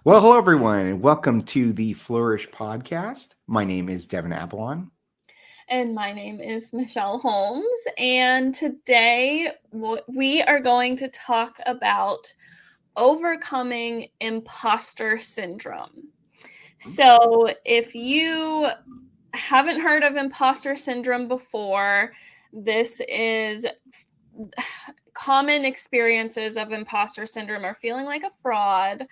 Well, hello everyone, and welcome to the Flourish podcast. My name is Devin Avalon. And my name is Michelle Holmes. And today we are going to talk about overcoming imposter syndrome. So, if you haven't heard of imposter syndrome before, this is common experiences of imposter syndrome are feeling like a fraud,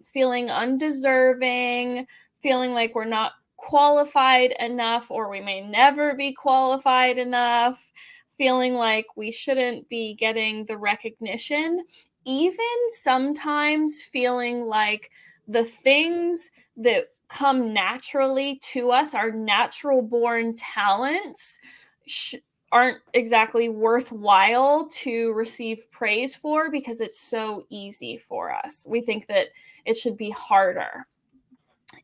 feeling undeserving, feeling like we're not qualified enough or we may never be qualified enough, feeling like we shouldn't be getting the recognition, even sometimes feeling like the things that come naturally to us, our natural born talents, aren't exactly worthwhile to receive praise for because it's so easy for us. We think that it should be harder.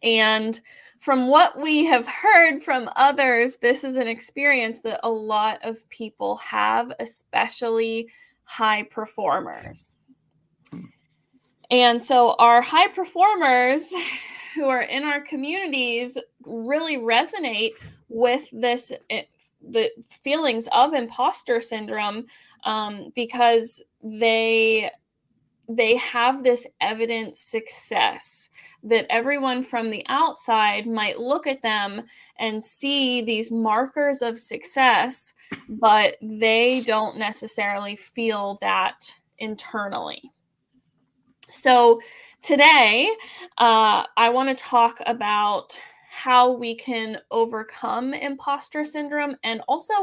And from what we have heard from others, this is an experience that a lot of people have, especially high performers. And so our high performers who are in our communities really resonate with the feelings of imposter syndrome, because they have this evident success that everyone from the outside might look at them and see these markers of success, but they don't necessarily feel that internally. So today, I want to talk about how we can overcome imposter syndrome and also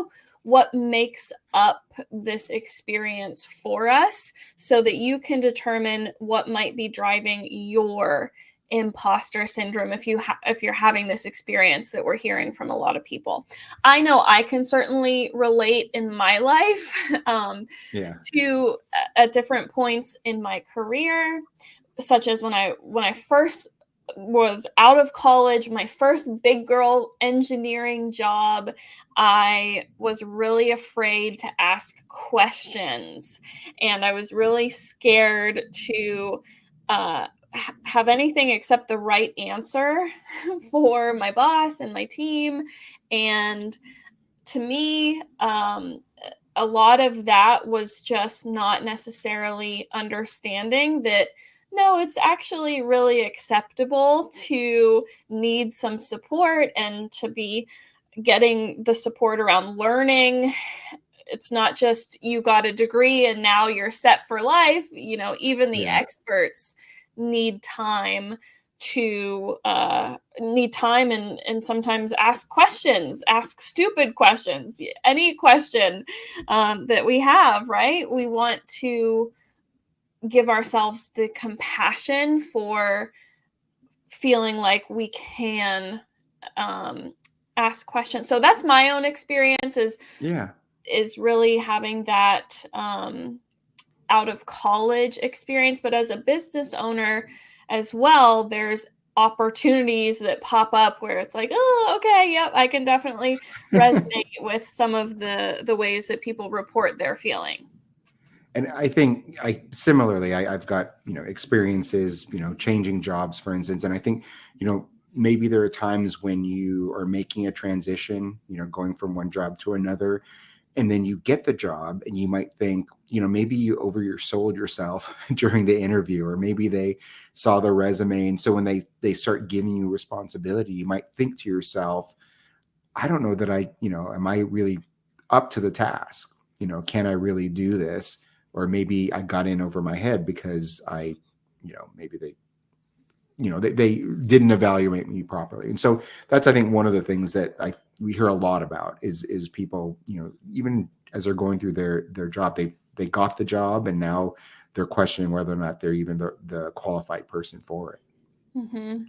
what makes up this experience for us so that you can determine what might be driving your imposter syndrome if you're having this experience that we're hearing from a lot of people. I know I can certainly relate in my life to at different points in my career, such as when I first was out of college, my first big girl engineering job, I was really afraid to ask questions, and I was really scared to have anything except the right answer for my boss and my team. And to me, a lot of that was just not necessarily understanding that no, it's actually really acceptable to need some support and to be getting the support around learning. It's not just you got a degree and now you're set for life. Even the Yeah. experts need time to need time and sometimes ask stupid questions, any question that we have, right? We want to give ourselves the compassion for feeling like we can ask questions. So that's my own experience Yeah. is really having that out of college experience. But as a business owner as well, there's opportunities that pop up where it's like, oh, okay, yep, I can definitely resonate with some of the ways that people report their feeling. And I think I've got, experiences, changing jobs, for instance. And I think, maybe there are times when you are making a transition, going from one job to another, and then you get the job and you might think, maybe you oversold yourself during the interview, or maybe they saw the resume. And so when they start giving you responsibility, you might think to yourself, I don't know that am I really up to the task? Can I really do this? Or maybe I got in over my head because maybe they didn't evaluate me properly. And so that's, I think, one of the things that we hear a lot about is people, even as they're going through their job, they got the job and now they're questioning whether or not they're even the qualified person for it. Mm-hmm.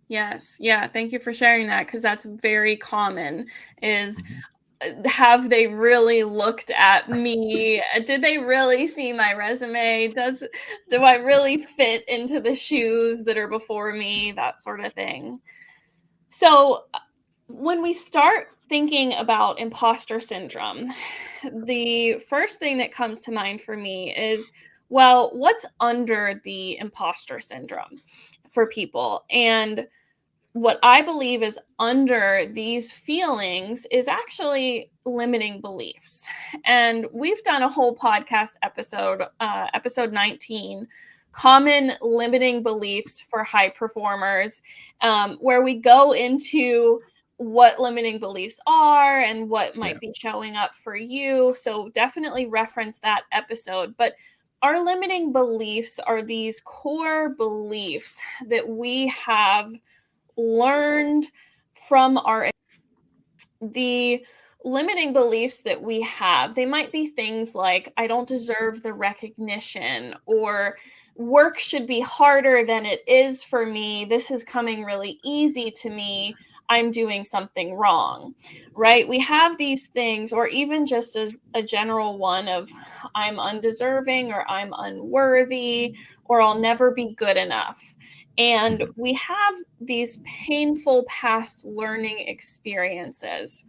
Yes. Yeah. Thank you for sharing that, because that's very common is, Mhm. have they really looked at me? Did they really see my resume? Do I really fit into the shoes that are before me? That sort of thing. So when we start thinking about imposter syndrome, the first thing that comes to mind for me is Well, what's under the imposter syndrome for people? And what I believe is under these feelings is actually limiting beliefs. And we've done a whole podcast episode, episode 19, Common Limiting Beliefs for High Performers, where we go into what limiting beliefs are and what Yeah. might be showing up for you. So definitely reference that episode. But our limiting beliefs are these core beliefs that we have learned from the limiting beliefs that we have. They might be things like, I don't deserve the recognition, or work should be harder than it is for me. This is coming really easy to me. I'm doing something wrong, right? We have these things, or even just as a general one of, I'm undeserving, or I'm unworthy, or I'll never be good enough. And we have these painful past learning experiences.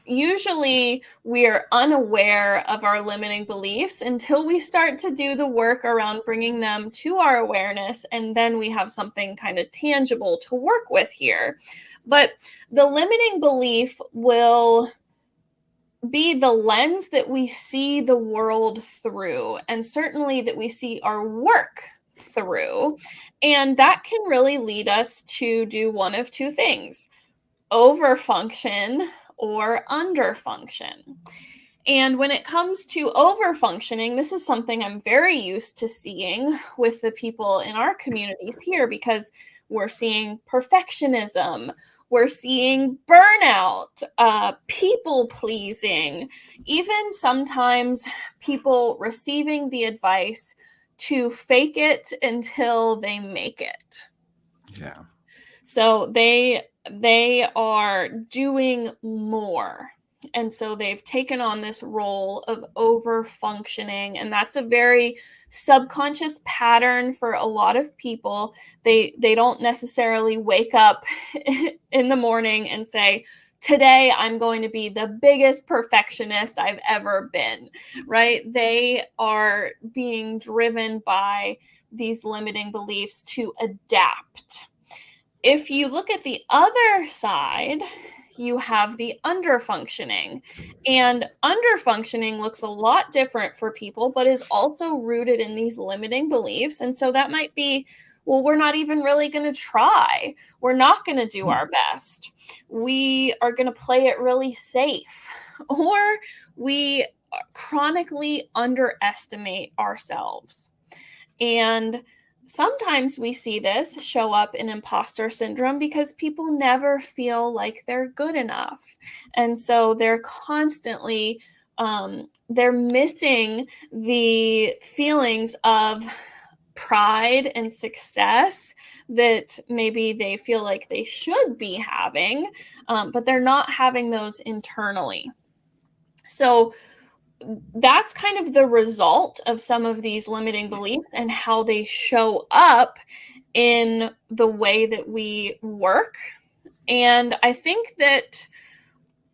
Usually, we are unaware of our limiting beliefs until we start to do the work around bringing them to our awareness. And then we have something kind of tangible to work with here. But the limiting belief will be the lens that we see the world through, and certainly that we see our work through. And that can really lead us to do one of two things: overfunction or underfunction. And when it comes to overfunctioning, this is something I'm very used to seeing with the people in our communities here, because we're seeing perfectionism, we're seeing burnout, people pleasing, even sometimes people receiving the advice to fake it until they make it. Yeah. So they are doing more. And so they've taken on this role of over functioning. And that's a very subconscious pattern for a lot of people. They don't necessarily wake up in the morning and say, today I'm going to be the biggest perfectionist I've ever been, right? They are being driven by these limiting beliefs to adapt. If you look at the other side, you have the underfunctioning. And underfunctioning looks a lot different for people, but is also rooted in these limiting beliefs. And so that might be, well, we're not even really going to try. We're not going to do our best. We are going to play it really safe. Or we chronically underestimate ourselves. And sometimes we see this show up in imposter syndrome because people never feel like they're good enough. And so they're constantly, they're missing the feelings of pride and success that maybe they feel like they should be having, but they're not having those internally. So that's kind of the result of some of these limiting beliefs and how they show up in the way that we work. And I think that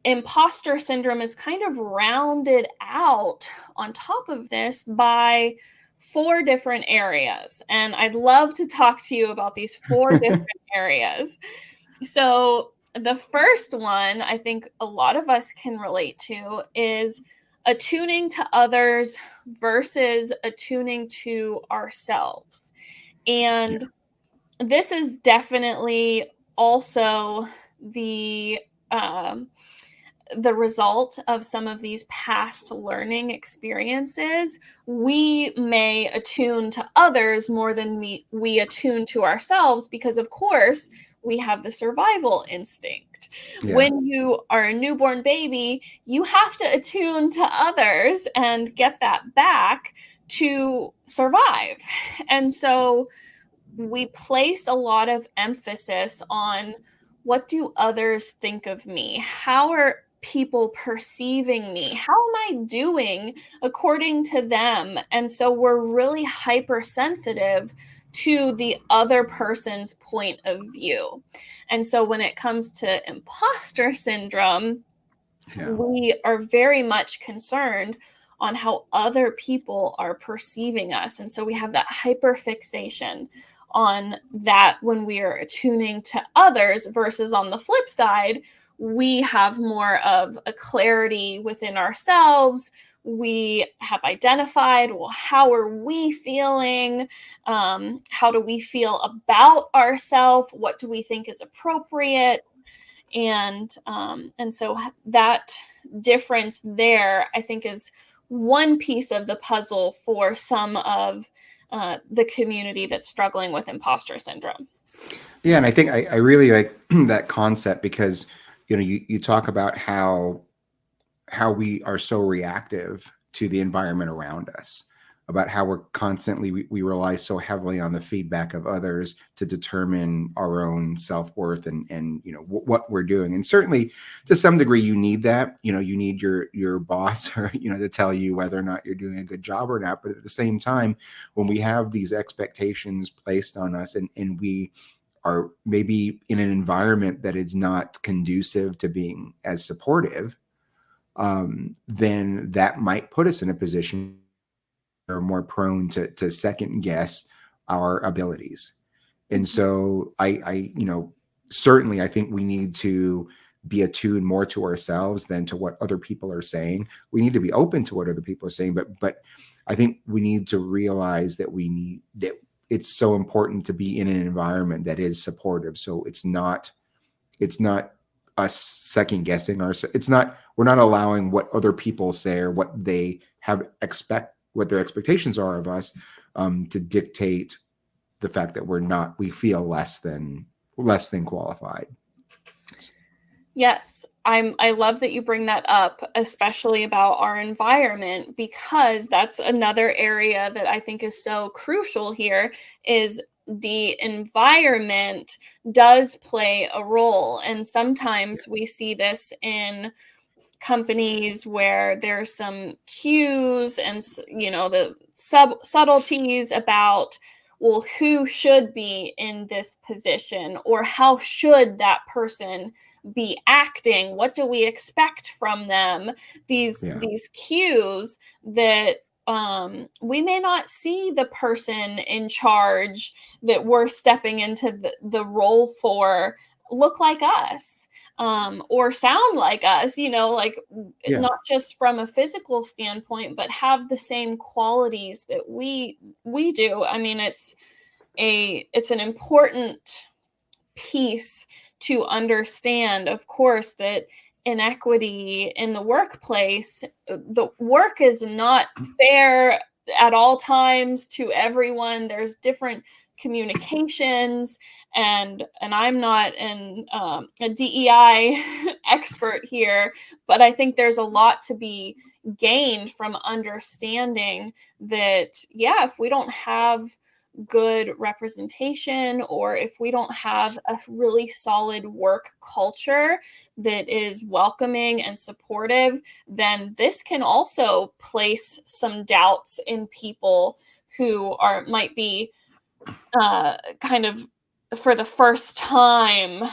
imposter syndrome is kind of rounded out on top of this by 4 different areas. And I'd love to talk to you about these 4 different areas. So, the first one I think a lot of us can relate to is attuning to others versus attuning to ourselves. And this is definitely also the um, the result of some of these past learning experiences. We may attune to others more than we attune to ourselves, because of course we have the survival instinct. Yeah. When you are a newborn baby, you have to attune to others and get that back to survive. And so we place a lot of emphasis on, what do others think of me? How are people perceiving me? How am I doing according to them? And so we're really hypersensitive to the other person's point of view. And so when it comes to imposter syndrome, Yeah. we are very much concerned, on how other people are perceiving us. And so we have that hyperfixation on that when we are attuning to others, versus on the flip side, we have more of a clarity within ourselves. We have identified, well, how are we feeling? How do we feel about ourselves? What do we think is appropriate? And so that difference there, I think, is one piece of the puzzle for some of the community that's struggling with imposter syndrome. Yeah, and I think I really like that concept because you talk about how we are so reactive to the environment around us, about how we're constantly we rely so heavily on the feedback of others to determine our own self-worth and what we're doing. And certainly to some degree you need that. You need your boss or to tell you whether or not you're doing a good job or not. But at the same time, when we have these expectations placed on us and we are maybe in an environment that is not conducive to being as supportive, then that might put us in a position where we're more prone to second guess our abilities. And so I certainly I think we need to be attuned more to ourselves than to what other people are saying. We need to be open to what other people are saying, but I think we need to realize that it's so important to be in an environment that is supportive. So it's not us second guessing ourselves. We're not allowing what other people say or what they what their expectations are of us to dictate the fact that we feel less than qualified. Yes, I love that you bring that up, especially about our environment, because that's another area that I think is so crucial here. Is the environment does play a role. And sometimes we see this in companies where there's some cues and the subtleties about, well, who should be in this position, or how should that person be acting, what do we expect from them, these cues that we may not see the person in charge that we're stepping into the role for look like us, or sound like us, not just from a physical standpoint, but have the same qualities that we do. I mean, it's an important piece to understand, of course, that inequity in the workplace, the work is not fair at all times to everyone. There's different communications, and I'm not a DEI expert here, but I think there's a lot to be gained from understanding that, if we don't have good representation, or if we don't have a really solid work culture that is welcoming and supportive, then this can also place some doubts in people who might be kind of for the first time.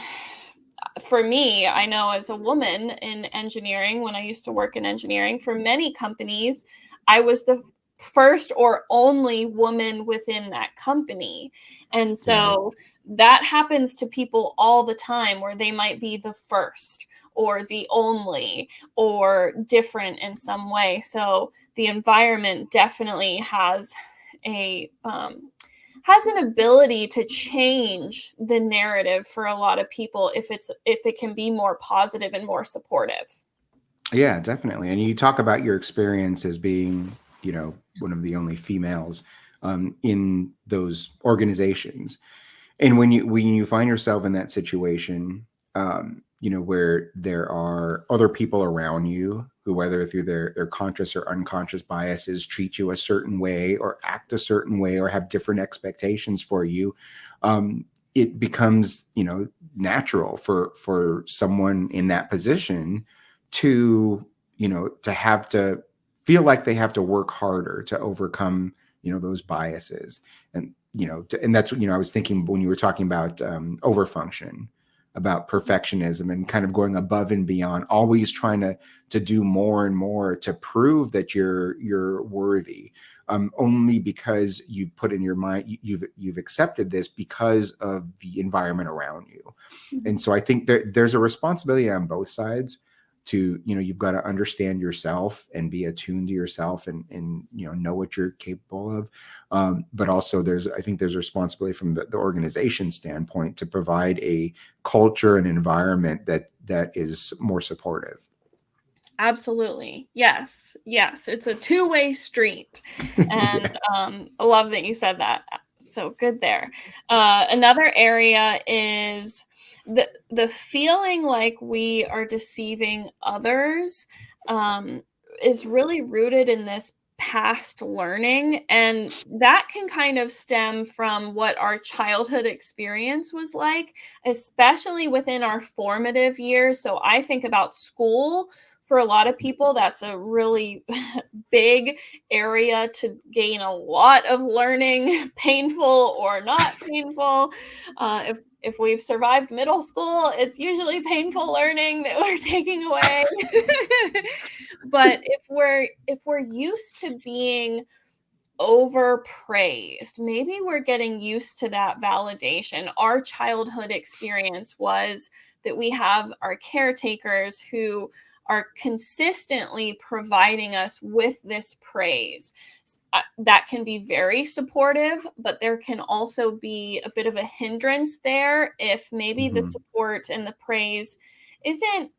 For me, I know as a woman in engineering, when I used to work in engineering for many companies, I was the first or only woman within that company. And so that happens to people all the time, where they might be the first or the only or different in some way. So the environment definitely has an ability to change the narrative for a lot of people if it can be more positive and more supportive. Yeah, definitely. And you talk about your experience as being, one of the only females in those organizations. And when you find yourself in that situation, where there are other people around you who, whether through their conscious or unconscious biases, treat you a certain way or act a certain way or have different expectations for you, it becomes, natural for someone in that position to have to feel like they have to work harder to overcome, those biases. And, and that's, I was thinking when you were talking about overfunction, about perfectionism and kind of going above and beyond, always trying to do more and more to prove that you're worthy. Only because you've put in your mind, you've accepted this because of the environment around you. And so I think that there's a responsibility on both sides to, you've got to understand yourself and be attuned to yourself and know what you're capable of. But also I think there's a responsibility from the organization standpoint to provide a culture and environment that is more supportive. Absolutely. Yes. Yes. It's a two-way street. And Yeah. I love that you said that. So good there. Another area is the feeling like we are deceiving others is really rooted in this past learning. And that can kind of stem from what our childhood experience was like, especially within our formative years. So I think about school. For a lot of people, that's a really big area to gain a lot of learning, painful or not painful. If we've survived middle school, it's usually painful learning that we're taking away. But if we're used to being overpraised, maybe we're getting used to that validation. Our childhood experience was that we have our caretakers who are consistently providing us with this praise. That can be very supportive, but there can also be a bit of a hindrance there if maybe the Mhm. support and the praise isn't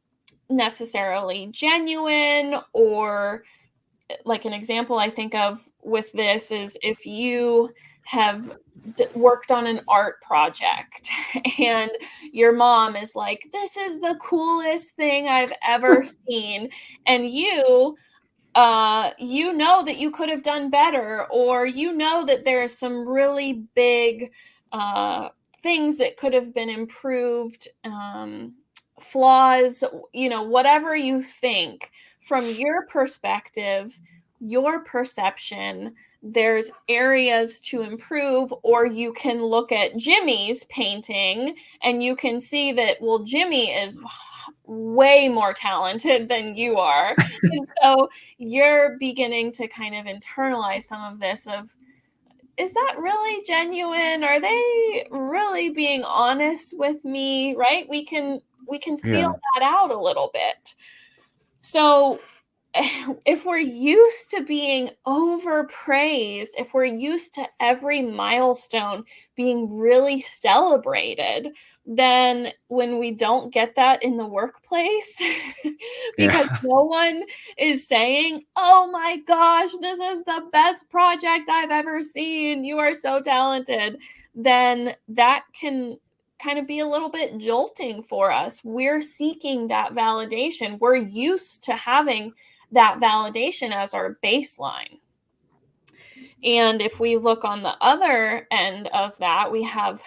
necessarily genuine. Or like an example I think of with this is if you have worked on an art project and your mom is like, this is the coolest thing I've ever seen, and you know that you could have done better, or you know that there's some really big things that could have been improved, flaws, whatever you think from your perspective, your perception, there's areas to improve. Or you can look at Jimmy's painting and you can see that, well, Jimmy is way more talented than you are. And so you're beginning to kind of internalize some of this of, is that really genuine? Are they really being honest with me? Right? We can feel Yeah. that out a little bit. So if we're used to being overpraised, if we're used to every milestone being really celebrated, then when we don't get that in the workplace, because Yeah. no one is saying, oh my gosh, this is the best project I've ever seen, you are so talented, then that can kind of be a little bit jolting for us. We're seeking that validation. We're used to having that validation as our baseline. And if we look on the other end of that, we have,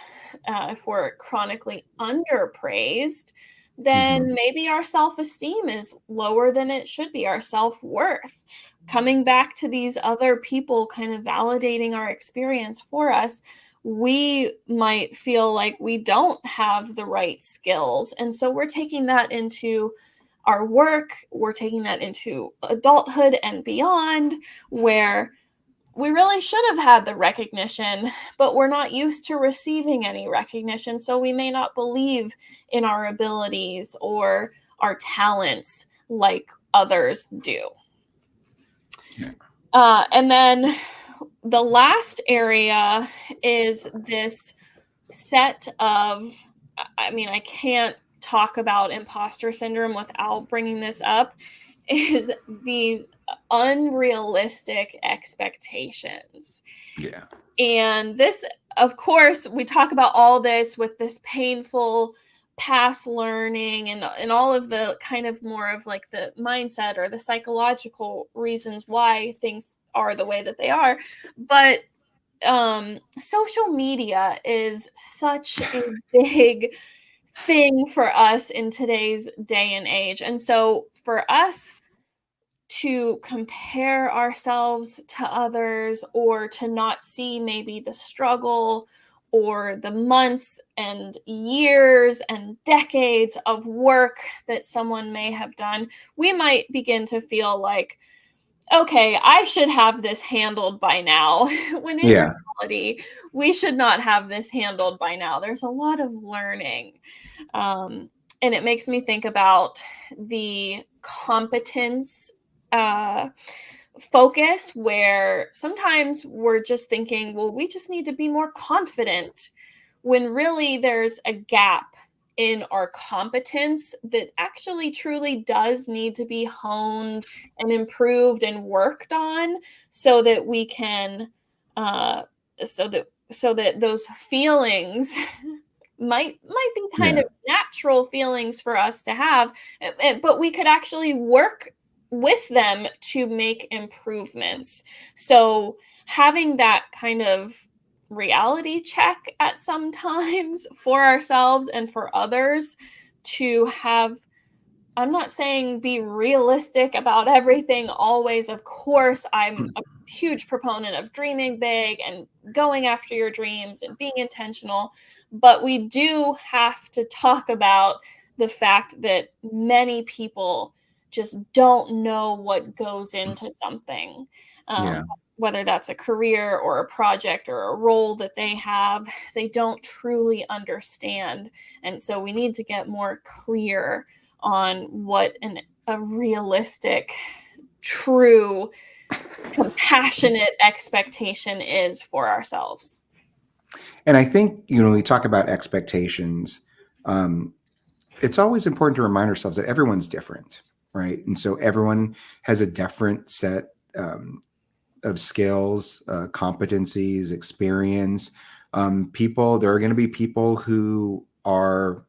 if we're chronically underpraised, then Mhm. maybe our self esteem is lower than it should be, our self worth. Coming back to these other people kind of validating our experience for us, we might feel like we don't have the right skills. And so we're taking that into our work, we're taking that into adulthood and beyond, where we really should have had the recognition, but we're not used to receiving any recognition. So we may not believe in our abilities or our talents like others do. Yeah. And then the last area is this set of, I mean, I can't talk about imposter syndrome without bringing this up, is these unrealistic expectations. Yeah. And this, of course, we talk about all this with this painful past learning and all of the kind of more of like the mindset or the psychological reasons why things are the way that they are. But social media is such a big thing for us in today's day and age. And so for us to compare ourselves to others or to not see maybe the struggle or the months and years and decades of work that someone may have done, we might begin to feel like, okay, I should have this handled by now. When in Yeah. reality, we should not have this handled by now. There's a lot of learning. Um, and it makes me think about the competence uh, focus, where sometimes we're just thinking, well, we just need to be more confident, when really there's a gap in our competence that actually truly does need to be honed and improved and worked on, so that we can uh so that those feelings might be kind Yeah. of natural feelings for us to have, but we could actually work with them to make improvements. So having that kind of reality check at some times for ourselves and for others, to have, I'm not saying be realistic about everything always. Of course, I'm a huge proponent of dreaming big and going after your dreams and being intentional. But we do have to talk about the fact that many people just don't know what goes into something. Um, Yeah. whether that's a career or a project or a role that they have, they don't truly understand. And so we need to get more clear on what a realistic, true, compassionate expectation is for ourselves. And I think, we talk about expectations. Um, it's always important to remind ourselves that everyone's different, right? And so everyone has a different set of skills, competencies, experience. There are going to be people who are,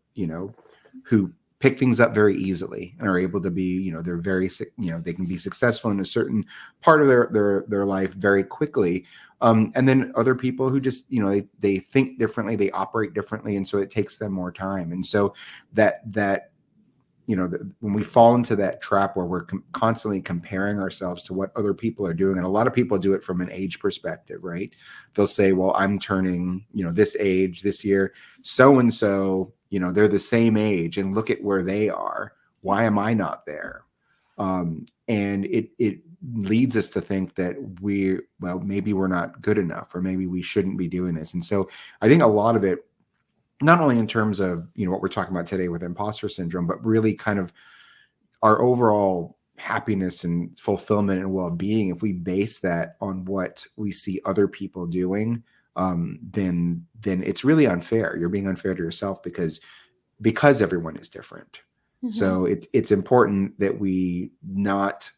who pick things up very easily and are able to be, they're very, they can be successful in a certain part of their life very quickly. And then other people who just, they think differently, they operate differently. And so it takes them more time. And so that when we fall into that trap where we're constantly comparing ourselves to what other people are doing, and a lot of people do it from an age perspective, right? They'll say, well, I'm turning, this age this year, so and so, they're the same age, and look at where they are. Why am I not there? And it leads us to think that maybe we're not good enough, or maybe we shouldn't be doing this. And so I think a lot of it, not only in terms of what we're talking about today with imposter syndrome, but really kind of our overall happiness and fulfillment and well-being, if we base that on what we see other people doing, then it's really unfair. You're being unfair to yourself because everyone is different. Mhm. So it's important that we not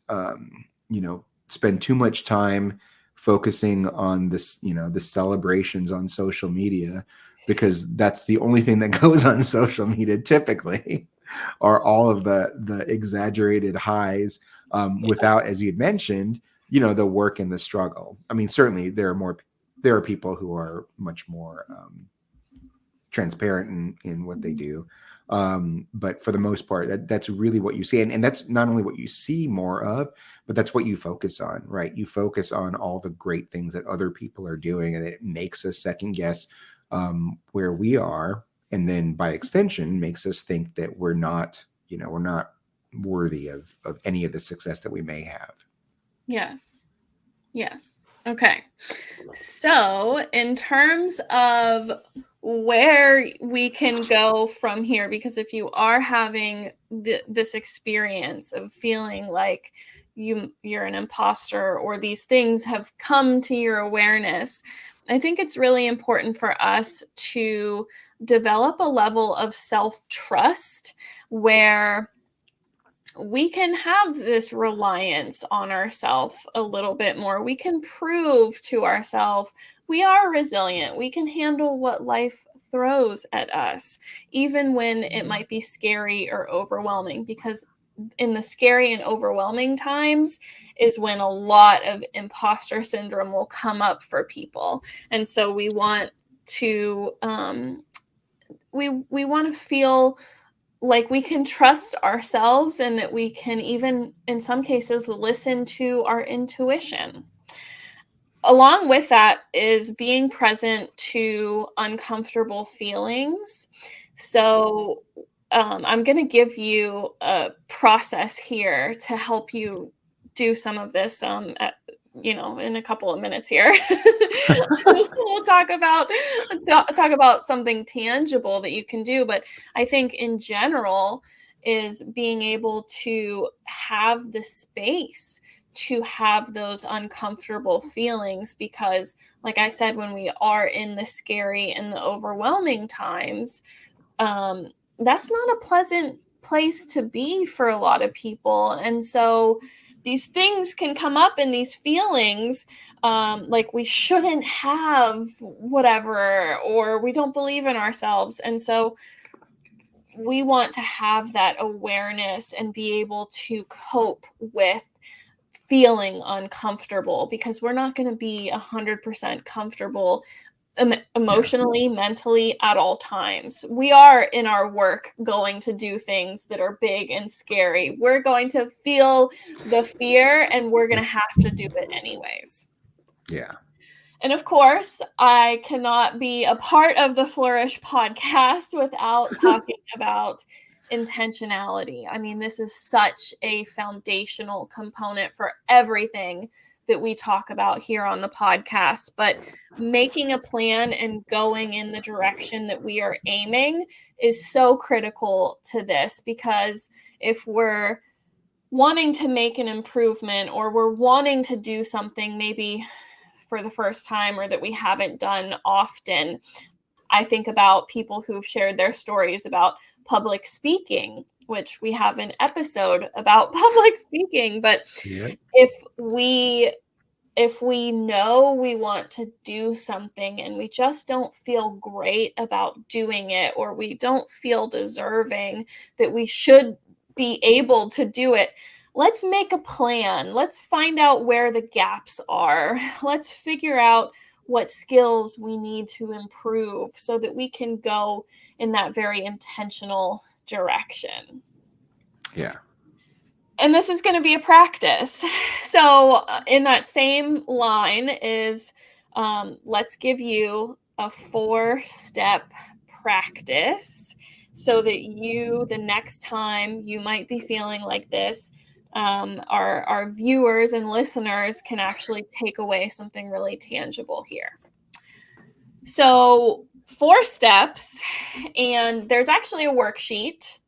spend too much time focusing on the celebrations on social media, because that's the only thing that goes on social media typically, are all of the exaggerated highs, without, as you had mentioned, the work and the struggle. I mean, certainly there are people who are much more transparent in what they do, but for the most part, that's really what you see, and that's not only what you see more of, but that's what you focus on, right? You focus on all the great things that other people are doing, and it makes us second guess where we are, and then by extension makes us think that we're not worthy of any of the success that we may have. Yes. Yes. Okay. So, in terms of where we can go from here, because if you are having this experience of feeling like you're an imposter, or these things have come to your awareness, I think it's really important for us to develop a level of self-trust, where we can have this reliance on ourselves a little bit more. We can prove to ourselves we are resilient. We can handle what life throws at us, even when it might be scary or overwhelming, because in the scary and overwhelming times is when a lot of imposter syndrome will come up for people. And so we want to we want to feel like we can trust ourselves, and that we can, even in some cases, listen to our intuition. along with that is being present to uncomfortable feelings. So I'm going to give you a process here to help you do some of this in a couple of minutes here. We'll talk about something tangible that you can do, but I think in general is being able to have the space to have those uncomfortable feelings, because like I said, when we are in the scary and the overwhelming times, that's not a pleasant place to be for a lot of people. And so these things can come up, in these feelings, like we shouldn't have whatever, or we don't believe in ourselves. And so we want to have that awareness and be able to cope with feeling uncomfortable, because we're not going to be 100% comfortable emotionally, mentally at all times. We are in our work going to do things that are big and scary. We're going to feel the fear and we're going to have to do it anyways. Yeah. And of course, I cannot be a part of the Flourish podcast without talking about intentionality. I mean, this is such a foundational component for everything that we talk about here on the podcast. But making a plan and going in the direction that we are aiming is so critical to this, because if we're wanting to make an improvement, or we're wanting to do something maybe for the first time or that we haven't done often, I think about people who've shared their stories about public speaking, which we have an episode about public speaking. But if we know we want to do something and we just don't feel great about doing it, or we don't feel deserving that we should be able to do it, let's make a plan. Let's find out where the gaps are. Let's figure out what skills we need to improve so that we can go in that very intentional direction. Yeah. And this is going to be a practice. So in that same line is, let's give you a 4-step practice so that the next time you might be feeling like this, our viewers and listeners can actually take away something really tangible here. So 4 steps, and there's actually a worksheet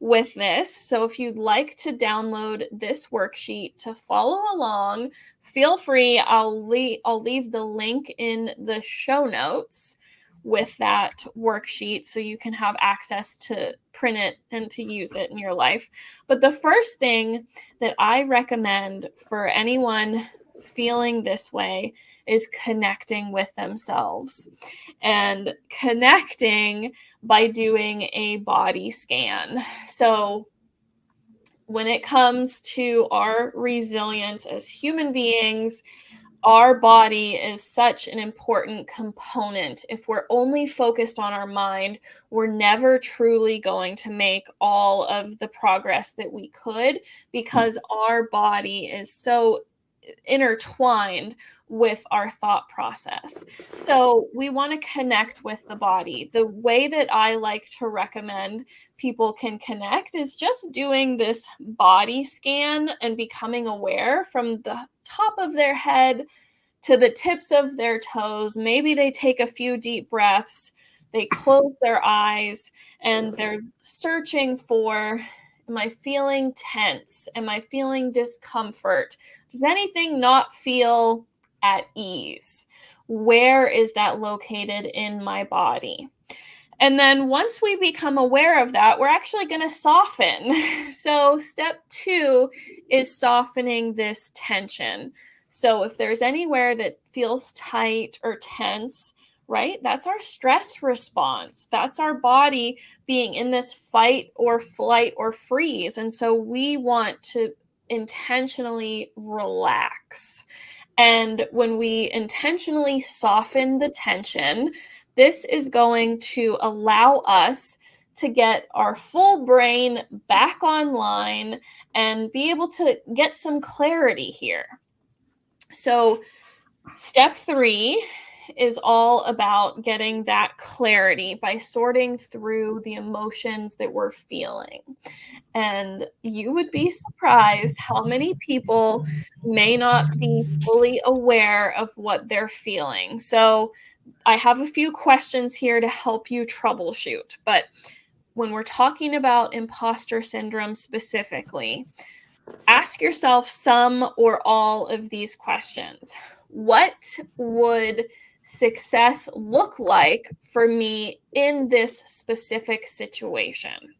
with this. So if you'd like to download this worksheet to follow along, feel free. I'll leave the link in the show notes with that worksheet so you can have access to print it and to use it in your life. But the first thing that I recommend for anyone feeling this way is connecting with themselves, and connecting by doing a body scan. So when it comes to our resilience as human beings, our body is such an important component. If we're only focused on our mind, we're never truly going to make all of the progress that we could, because our body is so intertwined with our thought process. So we want to connect with the body. The way that I like to recommend people can connect is just doing this body scan and becoming aware from the top of their head to the tips of their toes. Maybe they take a few deep breaths, they close their eyes, and they're searching for, am I feeling tense? Am I feeling discomfort? Does anything not feel at ease? Where is that located in my body? And then once we become aware of that, we're actually going to soften. So step 2 is softening this tension. So if there's anywhere that feels tight or tense, right? That's our stress response. That's our body being in this fight or flight or freeze. And so we want to intentionally relax. And when we intentionally soften the tension, this is going to allow us to get our full brain back online and be able to get some clarity here. So Step 3 is all about getting that clarity by sorting through the emotions that we're feeling. And you would be surprised how many people may not be fully aware of what they're feeling. So, I have a few questions here to help you troubleshoot. But when we're talking about imposter syndrome specifically, ask yourself some or all of these questions. What would success look like for me in this specific situation?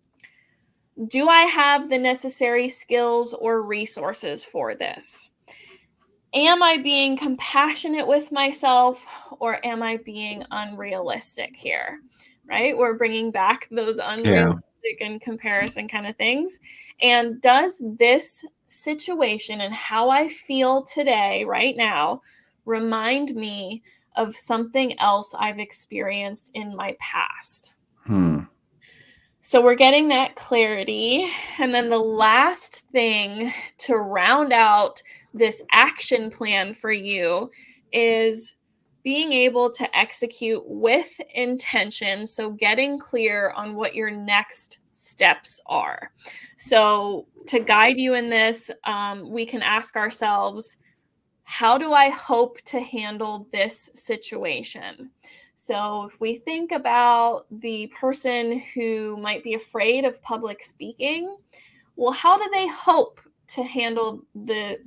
Do I have the necessary skills or resources for this? Am I being compassionate with myself, or am I being unrealistic here? Right? We're bringing back those Yeah. unrealistic and comparison kind of things. And does this situation and how I feel today, right now, remind me of something else I've experienced in my past? Hmm. So we're getting that clarity. And then the last thing to round out this action plan for you is being able to execute with intention. So getting clear on what your next steps are. So to guide you in this, we can ask ourselves, how do I hope to handle this situation? So, if we think about the person who might be afraid of public speaking, well, how do they hope to handle the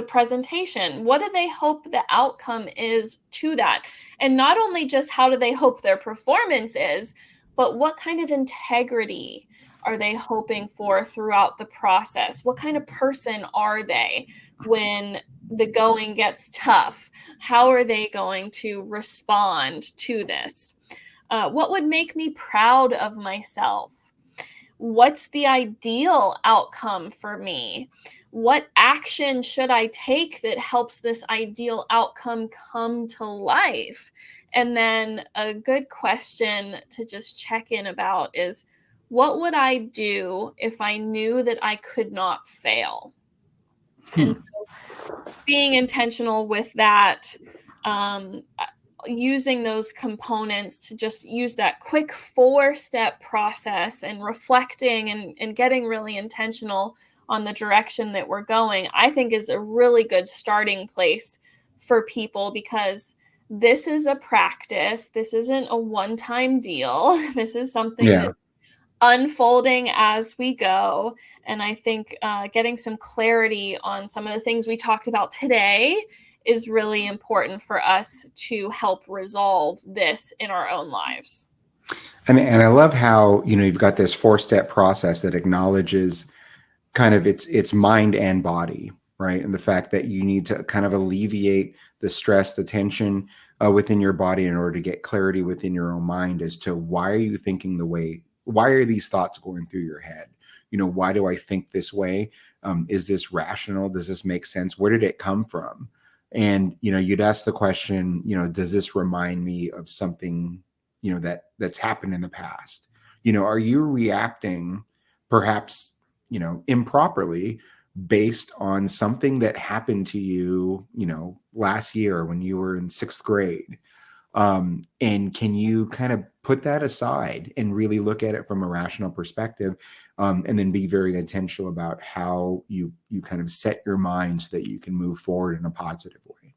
presentation? What do they hope the outcome is to that? And not only just how do they hope their performance is, but what kind of integrity are they hoping for throughout the process? What kind of person are they when the going gets tough? How are they going to respond to this? What would make me proud of myself? What's the ideal outcome for me? What action should I take that helps this ideal outcome come to life? And then a good question to just check in about is, what would I do if I knew that I could not fail? And Hmm. being intentional with that, um, using those components to just use that quick 4-step process and reflecting and getting really intentional on the direction that we're going, I think is a really good starting place for people, because this is a practice. This isn't a one-time deal. This is something Yeah. that unfolding as we go. And I think getting some clarity on some of the things we talked about today is really important for us to help resolve this in our own lives. And I love how, you've got this 4-step process that acknowledges kind of its mind and body, right? And the fact that you need to kind of alleviate the stress, the tension within your body in order to get clarity within your own mind as to why are you thinking the way, why are these thoughts going through your head? Why do I think this way? Is this rational? Does this make sense? Where did it come from? And you'd ask the question, does this remind me of something, that's happened in the past? Are you reacting perhaps improperly based on something that happened to you, last year when you were in 6th grade? And can you kind of put that aside and really look at it from a rational perspective, and then be very intentional about how you kind of set your mind so that you can move forward in a positive way?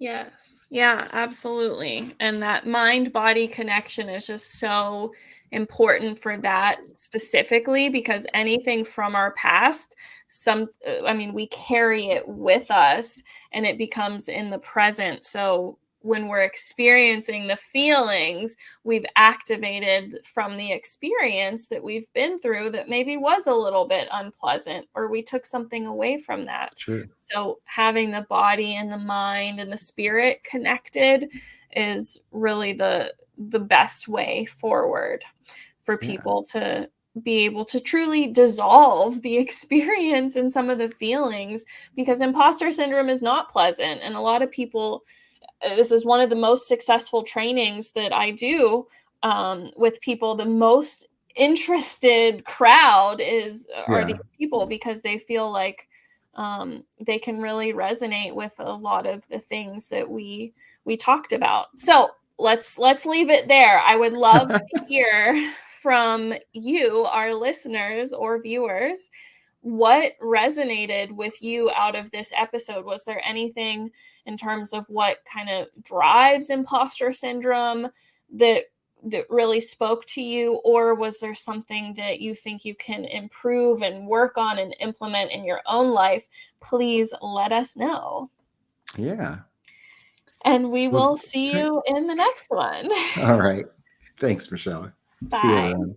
Yes. Yeah, absolutely. And that mind body connection is just so important for that specifically, because anything from our past, I mean, we carry it with us and it becomes in the present. So when we're experiencing the feelings, we've activated from the experience that we've been through that maybe was a little bit unpleasant, or we took something away from that. True. So having the body and the mind and the spirit connected is really the best way forward for Yeah. people to be able to truly dissolve the experience and some of the feelings, because imposter syndrome is not pleasant. And a lot of people, this is one of the most successful trainings that I do with people. The most interested crowd are these Yeah. people, because they feel like they can really resonate with a lot of the things that we talked about. So let's leave it there. I would love to hear from you, our listeners or viewers. What resonated with you out of this episode? Was there anything in terms of what kind of drives imposter syndrome that really spoke to you, or was there something that you think you can improve and work on and implement in your own life? Please let us know. Yeah. And we Well, will see you in the next one. all right. Thanks, Michelle. See you, Bye. everyone.